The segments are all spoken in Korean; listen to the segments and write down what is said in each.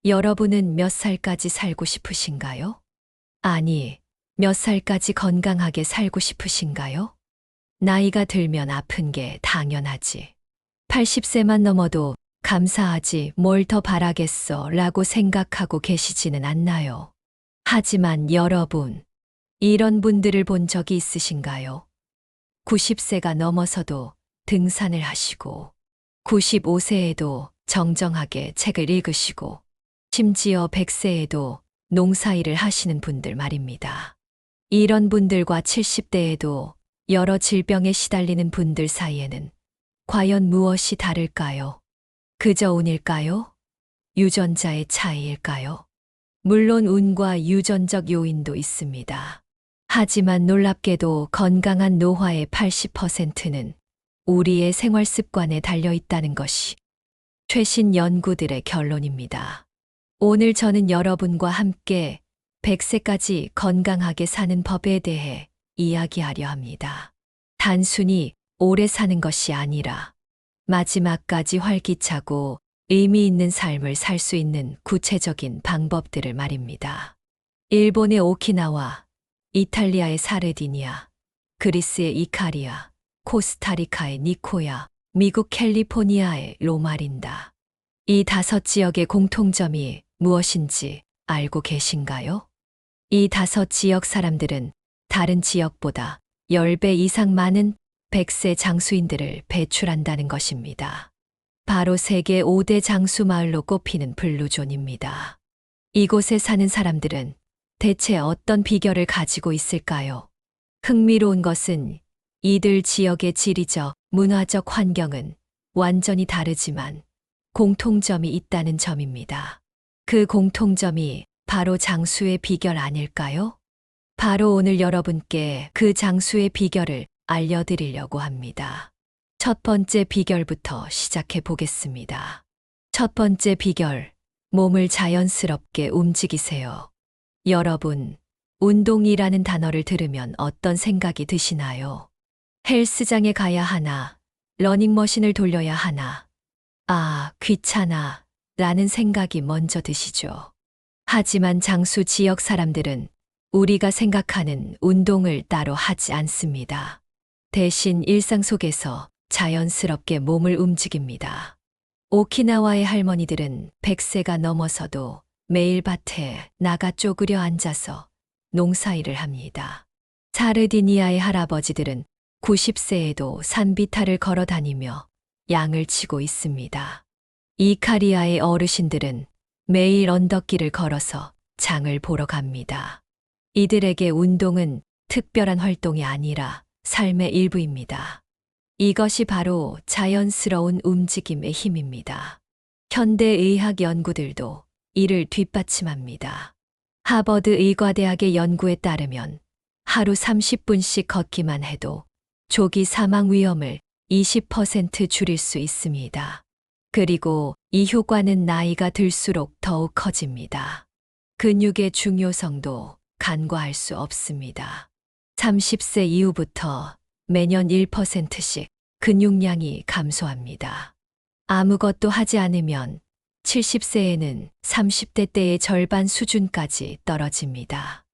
여러분은 몇 살까지 살고 싶으신가요? 아니, 몇 살까지 건강하게 살고 싶으신가요? 나이가 들면 아픈 게 당연하지. 80세만 넘어도 감사하지 뭘 더 바라겠어 라고 생각하고 계시지는 않나요? 하지만 여러분, 이런 분들을 본 적이 있으신가요? 90세가 넘어서도 등산을 하시고, 95세에도 정정하게 책을 읽으시고, 심지어 100세에도 농사일을 하시는 분들 말입니다. 이런 분들과 70대에도 여러 질병에 시달리는 분들 사이에는 과연 무엇이 다를까요? 그저 운일까요? 유전자의 차이일까요? 물론 운과 유전적 요인도 있습니다. 하지만 놀랍게도 건강한 노화의 80%는 우리의 생활 습관에 달려 있다는 것이 최신 연구들의 결론입니다. 오늘 저는 여러분과 함께 100세까지 건강하게 사는 법에 대해 이야기하려 합니다. 단순히 오래 사는 것이 아니라 마지막까지 활기차고 의미 있는 삶을 살 수 있는 구체적인 방법들을 말입니다. 일본의 오키나와, 이탈리아의 사르디니아, 그리스의 이카리아, 코스타리카의 니코야, 미국 캘리포니아의 로마린다. 이 5지역의 공통점이 무엇인지 알고 계신가요? 이 5지역 사람들은 다른 지역보다 10배 이상 많은 100세 장수인들을 배출한다는 것입니다. 바로 세계 5대 장수 마을로 꼽히는 블루존입니다. 이곳에 사는 사람들은 대체 어떤 비결을 가지고 있을까요? 흥미로운 것은 이들 지역의 지리적, 문화적 환경은 완전히 다르지만 공통점이 있다는 점입니다. 그 공통점이 바로 장수의 비결 아닐까요? 바로 오늘 여러분께 그 장수의 비결을 알려드리려고 합니다. 첫 번째 비결부터 시작해 보겠습니다. 첫 번째 비결, 몸을 자연스럽게 움직이세요. 여러분, 운동이라는 단어를 들으면 어떤 생각이 드시나요? 헬스장에 가야 하나, 러닝머신을 돌려야 하나, 아, 귀찮아, 라는 생각이 먼저 드시죠. 하지만 장수 지역 사람들은 우리가 생각하는 운동을 따로 하지 않습니다. 대신 일상 속에서 자연스럽게 몸을 움직입니다. 오키나와의 할머니들은 100세가 넘어서도 매일 밭에 나가 쪼그려 앉아서 농사일을 합니다. 사르디니아의 할아버지들은 90세에도 산비탈을 걸어 다니며 양을 치고 있습니다. 이카리아의 어르신들은 매일 언덕길을 걸어서 장을 보러 갑니다. 이들에게 운동은 특별한 활동이 아니라 삶의 일부입니다. 이것이 바로 자연스러운 움직임의 힘입니다. 현대의학 연구들도 이를 뒷받침합니다. 하버드 의과대학의 연구에 따르면 하루 30분씩 걷기만 해도 조기 사망 위험을 20% 줄일 수 있습니다. 그리고 이 효과는 나이가 들수록 더욱 커집니다. 근육의 중요성도 간과할 수 없습니다. 30세 이후부터 매년 1%씩 근육량이 감소합니다. 아무것도 하지 않으면 70세에는 30대 때의 절반 수준까지 떨어집니다.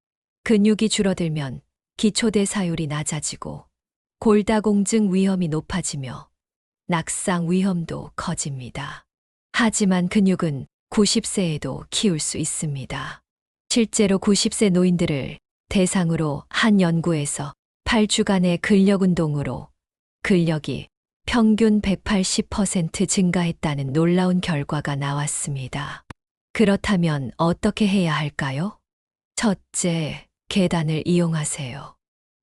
근육이 줄어들면 기초대사율이 낮아지고 골다공증 위험이 높아지며 낙상 위험도 커집니다. 하지만 근육은 90세에도 키울 수 있습니다. 실제로 90세 노인들을 대상으로 한 연구에서 8주간의 근력 운동으로 근력이 평균 180% 증가했다는 놀라운 결과가 나왔습니다. 그렇다면 어떻게 해야 할까요? 첫째, 계단을 이용하세요.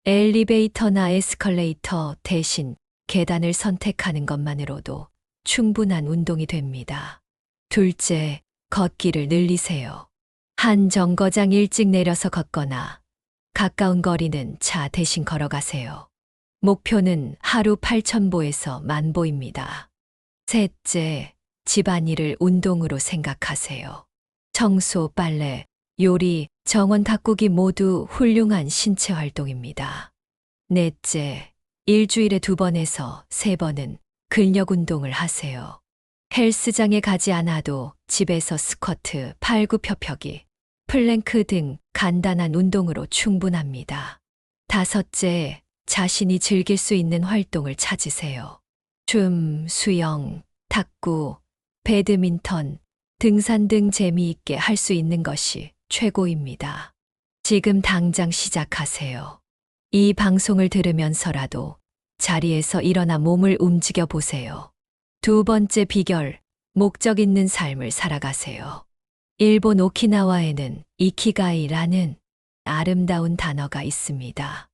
엘리베이터나 에스컬레이터 대신 계단을 선택하는 것만으로도 충분한 운동이 됩니다. 둘째, 걷기를 늘리세요. 한 정거장 일찍 내려서 걷거나 가까운 거리는 차 대신 걸어가세요. 목표는 하루 8,000보에서 10,000보입니다. 셋째, 집안일을 운동으로 생각하세요. 청소, 빨래, 요리, 정원 가꾸기 모두 훌륭한 신체 활동입니다. 넷째, 일주일에 2번에서 3번은 근력 운동을 하세요. 헬스장에 가지 않아도 집에서 스쿼트, 팔굽혀펴기, 플랭크 등 간단한 운동으로 충분합니다. 다섯째, 자신이 즐길 수 있는 활동을 찾으세요. 춤, 수영, 탁구, 배드민턴, 등산 등 재미있게 할 수 있는 것이 최고입니다. 지금 당장 시작하세요. 이 방송을 들으면서라도 자리에서 일어나 몸을 움직여 보세요. 두 번째 비결, 목적 있는 삶을 살아가세요. 일본 오키나와에는 이키가이라는 아름다운 단어가 있습니다.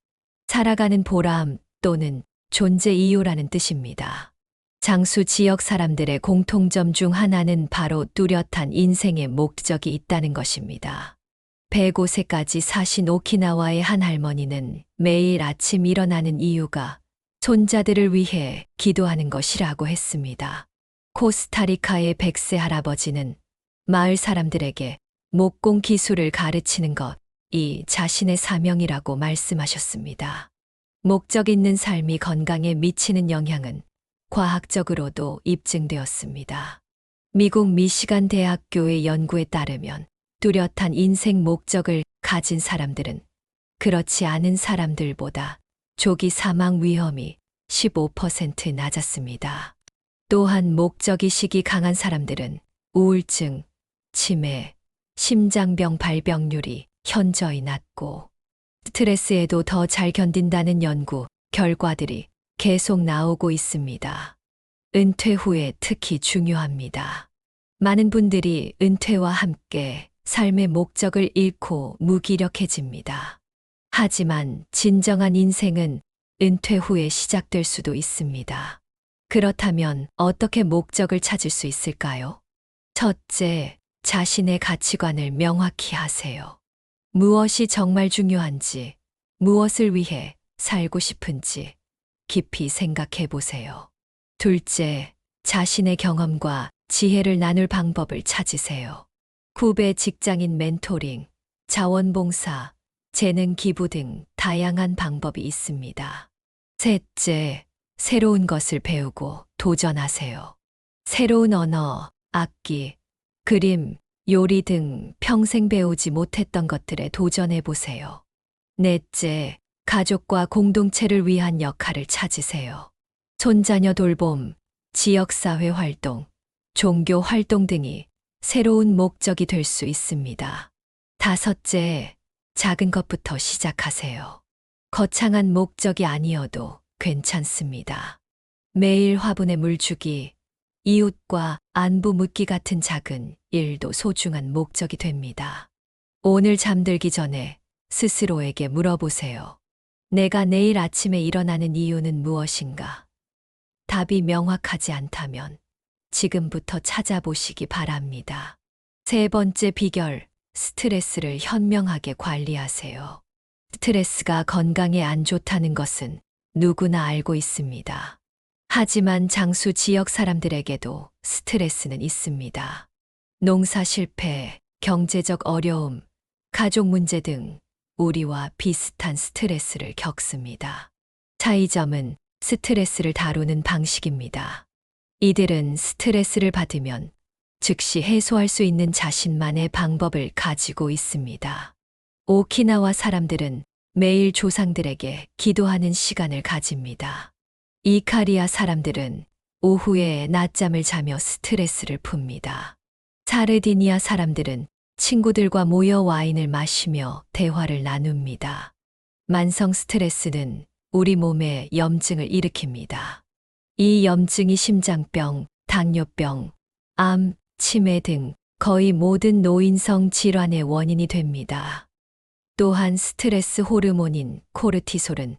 살아가는 보람 또는 존재 이유라는 뜻입니다. 장수 지역 사람들의 공통점 중 하나는 바로 뚜렷한 인생의 목적이 있다는 것입니다. 105세까지 사신 오키나와의 한 할머니는 매일 아침 일어나는 이유가 손자들을 위해 기도하는 것이라고 했습니다. 코스타리카의 100세 할아버지는 마을 사람들에게 목공 기술을 가르치는 것이 자신의 사명이라고 말씀하셨습니다. 목적 있는 삶이 건강에 미치는 영향은 과학적으로도 입증되었습니다. 미국 미시간 대학교의 연구에 따르면 뚜렷한 인생 목적을 가진 사람들은 그렇지 않은 사람들보다 조기 사망 위험이 15% 낮았습니다. 또한 목적의식이 강한 사람들은 우울증, 치매, 심장병 발병률이 현저히 낮고 스트레스에도 더 잘 견딘다는 연구 결과들이 계속 나오고 있습니다. 은퇴 후에 특히 중요합니다. 많은 분들이 은퇴와 함께 삶의 목적을 잃고 무기력해집니다. 하지만 진정한 인생은 은퇴 후에 시작될 수도 있습니다. 그렇다면 어떻게 목적을 찾을 수 있을까요? 첫째, 자신의 가치관을 명확히 하세요. 무엇이 정말 중요한지, 무엇을 위해 살고 싶은지 깊이 생각해 보세요. 둘째, 자신의 경험과 지혜를 나눌 방법을 찾으세요. 후배 직장인 멘토링, 자원봉사, 재능 기부 등 다양한 방법이 있습니다. 셋째, 새로운 것을 배우고 도전하세요. 새로운 언어, 악기, 그림, 요리 등 평생 배우지 못했던 것들에 도전해 보세요. 넷째, 가족과 공동체를 위한 역할을 찾으세요. 손자녀 돌봄, 지역사회 활동, 종교 활동 등이 새로운 목적이 될 수 있습니다. 다섯째, 작은 것부터 시작하세요. 거창한 목적이 아니어도 괜찮습니다. 매일 화분에 물 주기, 이웃과 안부 묻기 같은 작은 일도 소중한 목적이 됩니다. 오늘 잠들기 전에 스스로에게 물어보세요. 내가 내일 아침에 일어나는 이유는 무엇인가? 답이 명확하지 않다면 지금부터 찾아보시기 바랍니다. 세 번째 비결, 스트레스를 현명하게 관리하세요. 스트레스가 건강에 안 좋다는 것은 누구나 알고 있습니다. 하지만 장수 지역 사람들에게도 스트레스는 있습니다. 농사 실패, 경제적 어려움, 가족 문제 등 우리와 비슷한 스트레스를 겪습니다. 차이점은 스트레스를 다루는 방식입니다. 이들은 스트레스를 받으면 즉시 해소할 수 있는 자신만의 방법을 가지고 있습니다. 오키나와 사람들은 매일 조상들에게 기도하는 시간을 가집니다. 이카리아 사람들은 오후에 낮잠을 자며 스트레스를 풉니다. 사르디니아 사람들은 친구들과 모여 와인을 마시며 대화를 나눕니다. 만성 스트레스는 우리 몸에 염증을 일으킵니다. 이 염증이 심장병, 당뇨병, 암, 치매 등 거의 모든 노인성 질환의 원인이 됩니다. 또한 스트레스 호르몬인 코르티솔은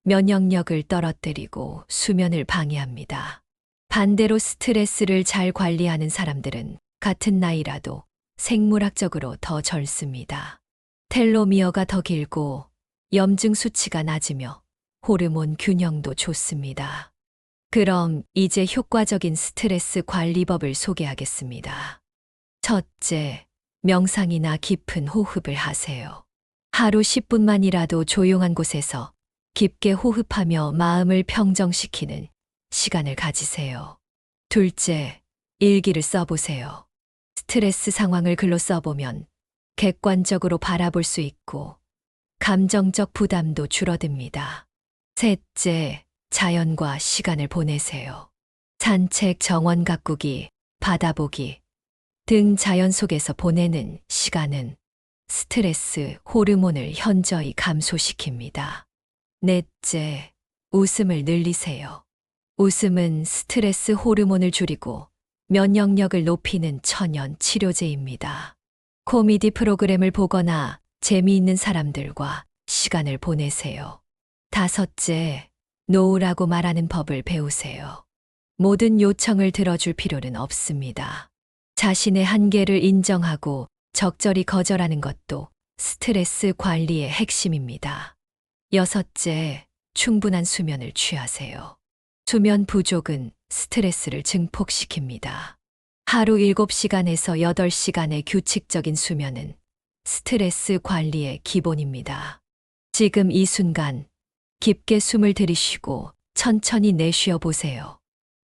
면역력을 떨어뜨리고 수면을 방해합니다. 반대로 스트레스를 잘 관리하는 사람들은 같은 나이라도 생물학적으로 더 젊습니다. 텔로미어가 더 길고 염증 수치가 낮으며 호르몬 균형도 좋습니다. 그럼 이제 효과적인 스트레스 관리법을 소개하겠습니다. 첫째, 명상이나 깊은 호흡을 하세요. 하루 10분만이라도 조용한 곳에서 깊게 호흡하며 마음을 평정시키는 시간을 가지세요. 둘째, 일기를 써보세요. 스트레스 상황을 글로 써보면 객관적으로 바라볼 수 있고 감정적 부담도 줄어듭니다. 셋째, 자연과 시간을 보내세요. 산책, 정원 가꾸기, 바다 보기 등 자연 속에서 보내는 시간은 스트레스 호르몬을 현저히 감소시킵니다. 넷째, 웃음을 늘리세요. 웃음은 스트레스 호르몬을 줄이고 면역력을 높이는 천연 치료제입니다. 코미디 프로그램을 보거나 재미있는 사람들과 시간을 보내세요. 다섯째, 노우라고 말하는 법을 배우세요. 모든 요청을 들어줄 필요는 없습니다. 자신의 한계를 인정하고 적절히 거절하는 것도 스트레스 관리의 핵심입니다. 여섯째, 충분한 수면을 취하세요. 수면 부족은 스트레스를 증폭시킵니다. 하루 7시간에서 8시간의 규칙적인 수면은 스트레스 관리의 기본입니다. 지금 이 순간 깊게 숨을 들이쉬고 천천히 내쉬어 보세요.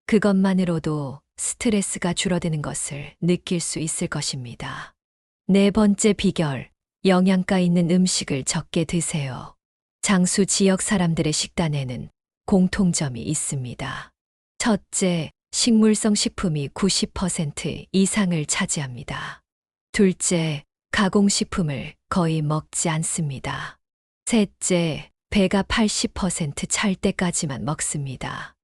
그것만으로도 스트레스가 줄어드는 것을 느낄 수 있을 것입니다. 네 번째 비결, 영양가 있는 음식을 적게 드세요. 장수 지역 사람들의 식단에는 공통점이 있습니다. 첫째, 식물성 식품이 90% 이상을 차지합니다. 둘째, 가공식품을 거의 먹지 않습니다. 셋째, 배가 80% 찰 때까지만 먹습니다.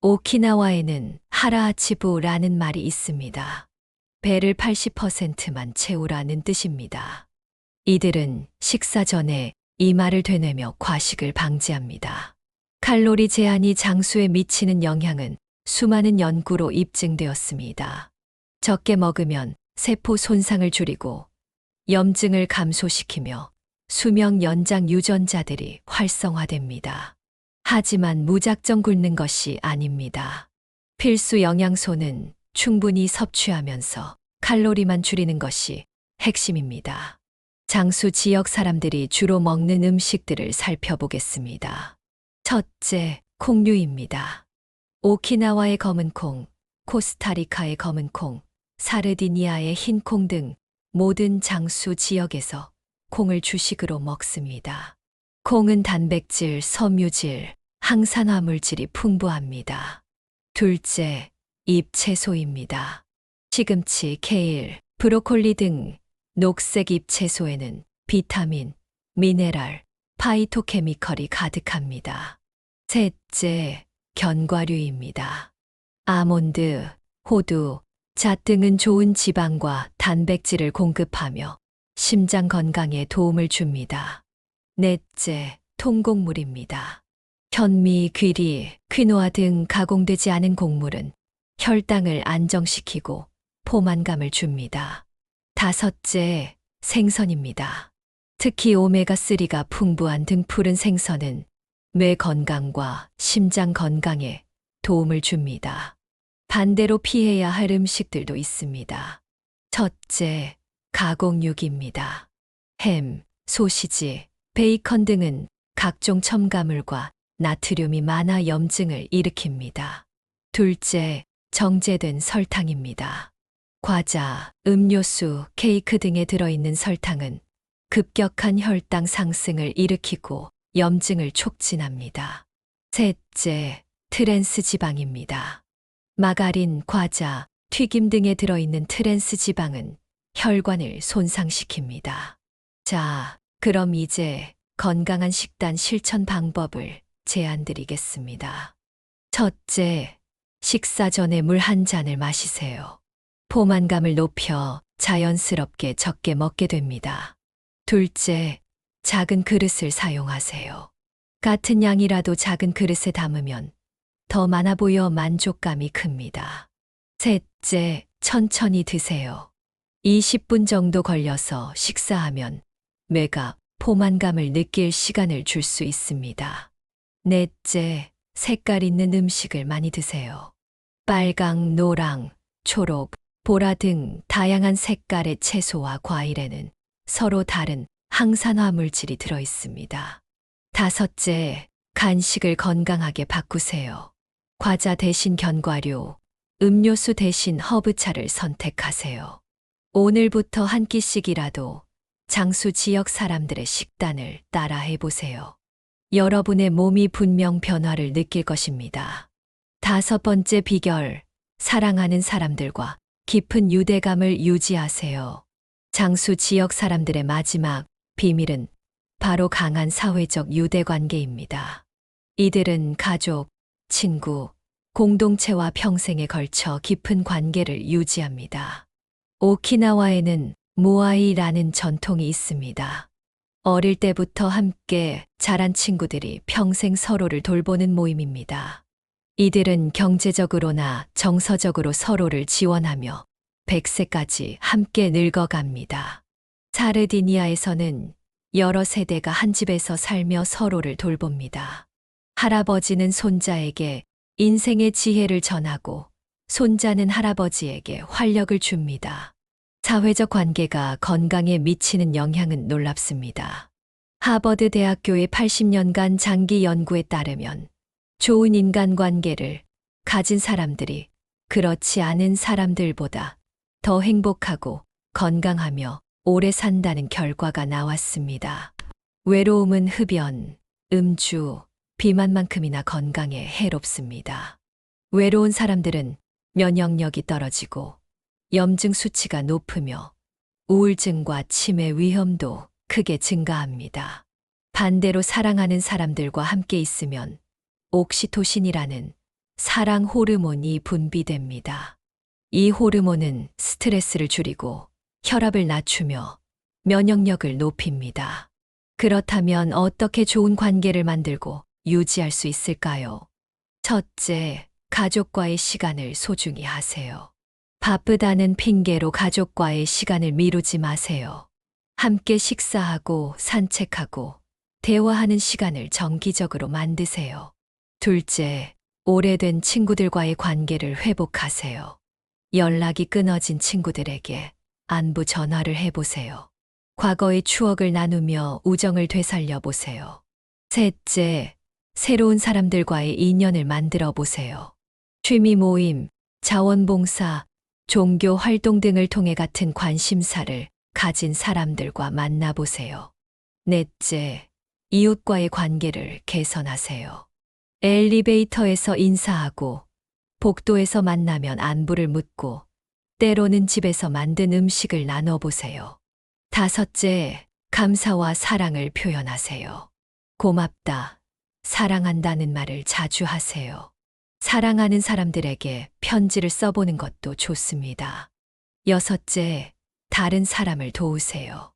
오키나와에는 하라하치부라는 말이 있습니다. 배를 80%만 채우라는 뜻입니다. 이들은 식사 전에 이마를 되뇌며 과식을 방지합니다. 칼로리 제한이 장수에 미치는 영향은 수많은 연구로 입증되었습니다. 적게 먹으면 세포 손상을 줄이고 염증을 감소시키며 수명 연장 유전자들이 활성화됩니다. 하지만 무작정 굶는 것이 아닙니다. 필수 영양소는 충분히 섭취하면서 칼로리만 줄이는 것이 핵심입니다. 장수 지역 사람들이 주로 먹는 음식들을 살펴보겠습니다. 첫째, 콩류입니다. 오키나와의 검은콩, 코스타리카의 검은콩, 사르디니아의 흰콩 등 모든 장수 지역에서 콩을 주식으로 먹습니다. 콩은 단백질, 섬유질, 항산화 물질이 풍부합니다. 둘째, 잎채소입니다. 시금치, 케일, 브로콜리 등 녹색 잎채소에는 비타민, 미네랄, 파이토케미컬이 가득합니다. 셋째, 견과류입니다. 아몬드, 호두, 잣 등은 좋은 지방과 단백질을 공급하며 심장 건강에 도움을 줍니다. 넷째, 통곡물입니다. 현미, 귀리, 퀴노아 등 가공되지 않은 곡물은 혈당을 안정시키고 포만감을 줍니다. 다섯째, 생선입니다. 특히 오메가3가 풍부한 등푸른 생선은 뇌 건강과 심장 건강에 도움을 줍니다. 반대로 피해야 할 음식들도 있습니다. 첫째, 가공육입니다. 햄, 소시지, 베이컨 등은 각종 첨가물과 나트륨이 많아 염증을 일으킵니다. 둘째, 정제된 설탕입니다. 과자, 음료수, 케이크 등에 들어있는 설탕은 급격한 혈당 상승을 일으키고 염증을 촉진합니다. 셋째, 트랜스 지방입니다. 마가린, 과자, 튀김 등에 들어있는 트랜스 지방은 혈관을 손상시킵니다. 자, 그럼 이제 건강한 식단 실천 방법을 제안드리겠습니다. 첫째, 식사 전에 물 한 잔을 마시세요. 포만감을 높여 자연스럽게 적게 먹게 됩니다. 둘째, 작은 그릇을 사용하세요. 같은 양이라도 작은 그릇에 담으면 더 많아 보여 만족감이 큽니다. 셋째, 천천히 드세요. 20분 정도 걸려서 식사하면 뇌가 포만감을 느낄 시간을 줄 수 있습니다. 넷째, 색깔 있는 음식을 많이 드세요. 빨강, 노랑, 초록, 보라 등 다양한 색깔의 채소와 과일에는 서로 다른 항산화 물질이 들어 있습니다. 다섯째, 간식을 건강하게 바꾸세요. 과자 대신 견과류, 음료수 대신 허브차를 선택하세요. 오늘부터 한 끼씩이라도 장수 지역 사람들의 식단을 따라 해보세요. 여러분의 몸이 분명 변화를 느낄 것입니다. 5번째 비결, 사랑하는 사람들과 깊은 유대감을 유지하세요. 장수 지역 사람들의 마지막 비밀은 바로 강한 사회적 유대관계입니다. 이들은 가족, 친구, 공동체와 평생에 걸쳐 깊은 관계를 유지합니다. 오키나와에는 모아이라는 전통이 있습니다. 어릴 때부터 함께 자란 친구들이 평생 서로를 돌보는 모임입니다. 이들은 경제적으로나 정서적으로 서로를 지원하며 100세까지 함께 늙어갑니다. 사르디니아에서는 여러 세대가 한 집에서 살며 서로를 돌봅니다. 할아버지는 손자에게 인생의 지혜를 전하고 손자는 할아버지에게 활력을 줍니다. 사회적 관계가 건강에 미치는 영향은 놀랍습니다. 하버드 대학교의 80년간 장기 연구에 따르면 좋은 인간관계를 가진 사람들이 그렇지 않은 사람들보다 더 행복하고 건강하며 오래 산다는 결과가 나왔습니다. 외로움은 흡연, 음주, 비만만큼이나 건강에 해롭습니다. 외로운 사람들은 면역력이 떨어지고 염증 수치가 높으며 우울증과 치매 위험도 크게 증가합니다. 반대로 사랑하는 사람들과 함께 있으면 옥시토신이라는 사랑 호르몬이 분비됩니다. 이 호르몬은 스트레스를 줄이고 혈압을 낮추며 면역력을 높입니다. 그렇다면 어떻게 좋은 관계를 만들고 유지할 수 있을까요? 첫째, 가족과의 시간을 소중히 하세요. 바쁘다는 핑계로 가족과의 시간을 미루지 마세요. 함께 식사하고 산책하고 대화하는 시간을 정기적으로 만드세요. 둘째, 오래된 친구들과의 관계를 회복하세요. 연락이 끊어진 친구들에게 안부 전화를 해보세요. 과거의 추억을 나누며 우정을 되살려 보세요. 셋째, 새로운 사람들과의 인연을 만들어 보세요. 취미 모임, 자원봉사, 종교 활동 등을 통해 같은 관심사를 가진 사람들과 만나보세요. 넷째, 이웃과의 관계를 개선하세요. 엘리베이터에서 인사하고, 복도에서 만나면 안부를 묻고, 때로는 집에서 만든 음식을 나눠보세요. 다섯째, 감사와 사랑을 표현하세요. 고맙다, 사랑한다는 말을 자주 하세요. 사랑하는 사람들에게 편지를 써보는 것도 좋습니다. 여섯째, 다른 사람을 도우세요.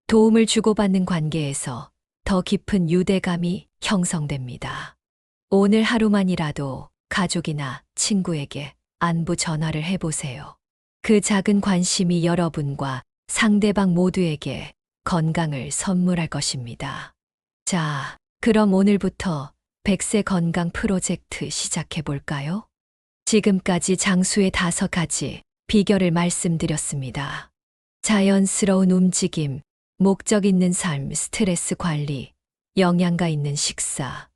도움을 주고받는 관계에서 더 깊은 유대감이 형성됩니다. 오늘 하루만이라도 가족이나 친구에게 안부 전화를 해보세요. 그 작은 관심이 여러분과 상대방 모두에게 건강을 선물할 것입니다. 자, 그럼 오늘부터 100세 건강 프로젝트 시작해 볼까요? 지금까지 장수의 5가지 비결을 말씀드렸습니다. 자연스러운 움직임, 목적 있는 삶, 스트레스 관리, 영양가 있는 식사,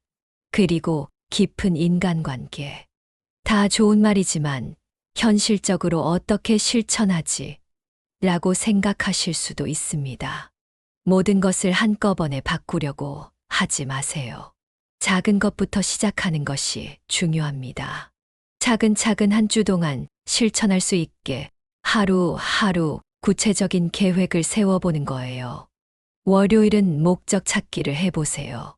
그리고 깊은 인간관계. 다 좋은 말이지만 현실적으로 어떻게 실천하지? 라고 생각하실 수도 있습니다. 모든 것을 한꺼번에 바꾸려고 하지 마세요. 작은 것부터 시작하는 것이 중요합니다. 차근차근 한 주 동안 실천할 수 있게 하루하루 구체적인 계획을 세워보는 거예요. 월요일은 목적 찾기를 해보세요.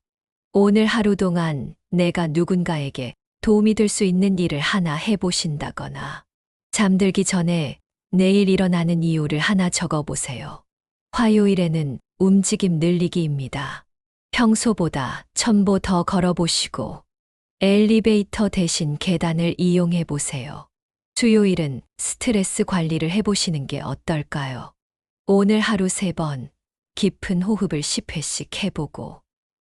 오늘 하루 동안 내가 누군가에게 도움이 될 수 있는 일을 하나 해보신다거나, 잠들기 전에 내일 일어나는 이유를 하나 적어보세요. 화요일에는 움직임 늘리기입니다. 평소보다 1000보 더 걸어보시고 엘리베이터 대신 계단을 이용해 보세요. 수요일은 스트레스 관리를 해보시는 게 어떨까요? 오늘 하루 3번 깊은 호흡을 10회씩 해보고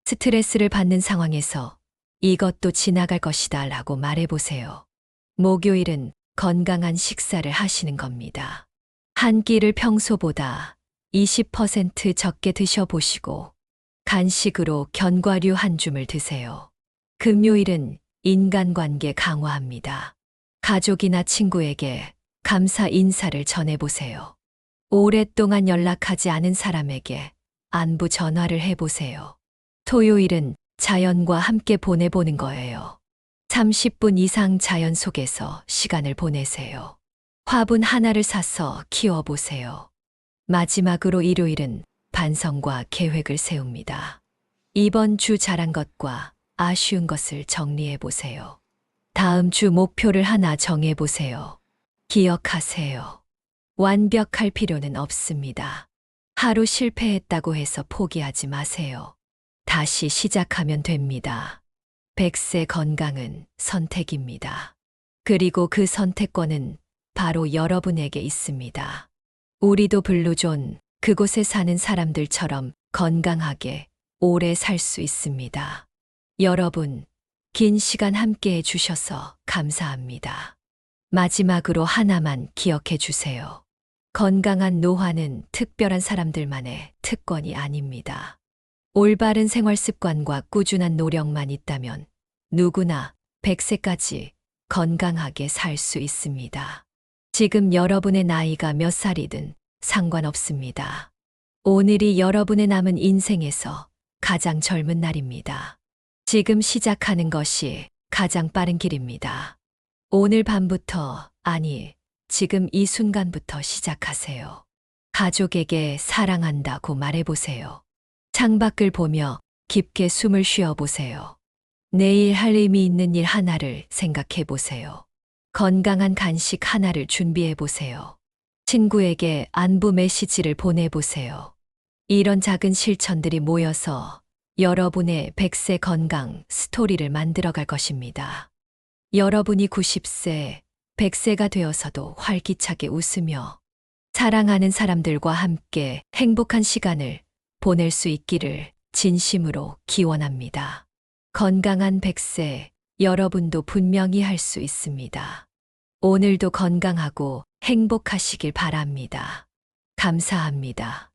스트레스를 받는 상황에서 이것도 지나갈 것이다 라고 말해보세요. 목요일은 건강한 식사를 하시는 겁니다. 한 끼를 평소보다 20% 적게 드셔보시고 간식으로 견과류 한 줌을 드세요. 금요일은 인간관계 강화합니다. 가족이나 친구에게 감사 인사를 전해보세요. 오랫동안 연락하지 않은 사람에게 안부 전화를 해보세요. 토요일은 자연과 함께 보내보는 거예요. 30분 이상 자연 속에서 시간을 보내세요. 화분 하나를 사서 키워보세요. 마지막으로 일요일은 반성과 계획을 세웁니다. 이번 주 잘한 것과 아쉬운 것을 정리해 보세요. 다음 주 목표를 하나 정해 보세요. 기억하세요. 완벽할 필요는 없습니다. 하루 실패했다고 해서 포기하지 마세요. 다시 시작하면 됩니다. 100세 건강은 선택입니다. 그리고 그 선택권은 바로 여러분에게 있습니다. 우리도 블루존, 그곳에 사는 사람들처럼 건강하게 오래 살 수 있습니다. 여러분, 긴 시간 함께 해주셔서 감사합니다. 마지막으로 하나만 기억해 주세요. 건강한 노화는 특별한 사람들만의 특권이 아닙니다. 올바른 생활 습관과 꾸준한 노력만 있다면 누구나 100세까지 건강하게 살 수 있습니다. 지금 여러분의 나이가 몇 살이든 상관없습니다. 오늘이 여러분의 남은 인생에서 가장 젊은 날입니다. 지금 시작하는 것이 가장 빠른 길입니다. 오늘 밤부터, 아니, 지금 이 순간부터 시작하세요. 가족에게 사랑한다고 말해보세요. 창밖을 보며 깊게 숨을 쉬어보세요. 내일 할 의미 있는 일 하나를 생각해 보세요. 건강한 간식 하나를 준비해 보세요. 친구에게 안부 메시지를 보내보세요. 이런 작은 실천들이 모여서 여러분의 100세 건강 스토리를 만들어갈 것입니다. 여러분이 90세, 100세가 되어서도 활기차게 웃으며 사랑하는 사람들과 함께 행복한 시간을 보낼 수 있기를 진심으로 기원합니다. 건강한 100세, 여러분도 분명히 할 수 있습니다. 오늘도 건강하고 행복하시길 바랍니다. 감사합니다.